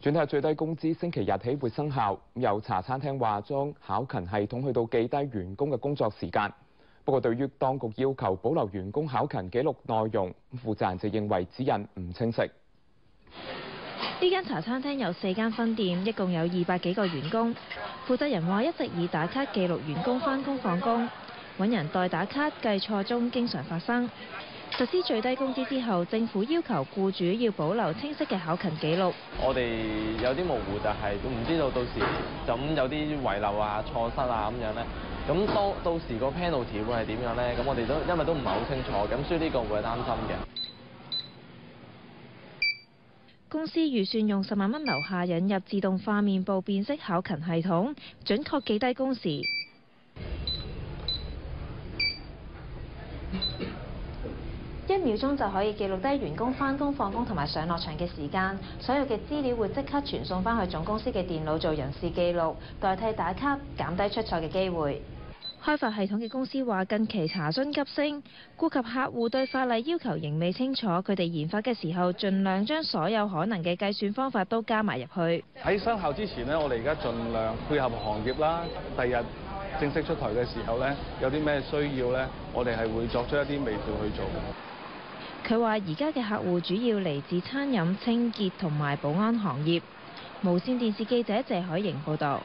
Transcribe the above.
轉睇最低工資星期日起會生效，有茶餐廳話將考勤系統去到記低員工嘅工作時間。不過對於當局要求保留員工考勤記錄內容，負責人就認為指引唔清晰。呢間茶餐廳有4間分店，一共有200幾個員工。負責人話一直以打卡記錄員工返工放工，揾人代打卡計錯鐘經常發生。實施最低工資之後，政府要求僱主要保留清晰嘅考勤記錄。我哋有啲模糊，就係唔知道到時就咁有啲遺漏啊、錯失啊咁樣咧。咁到時個 penalty 會係點樣咧？咁我哋因為都唔係好清楚，咁所以呢個會係擔心嘅。公司預算用10萬蚊樓下引入自動化面部辨識考勤系統，準確記低工時。1秒鐘就可以記錄低員工返工放工同埋上落場嘅時間，所有嘅資料會即刻傳送返去總公司嘅電腦做人事記錄，代替打卡，減低出錯嘅機會。開發系統嘅公司話，近期查詢急升，顧及客戶對法例要求仍未清楚，佢哋研發嘅時候盡量將所有可能嘅計算方法都加埋入去。喺生效之前呢，我哋而家盡量配合行業啦。第日正式出台嘅時候呢，有啲咩需要呢，我哋係會作出一啲微調去做。佢話：而家嘅客戶主要嚟自餐飲、清潔同埋保安行業。無線電視記者謝海瑩報導。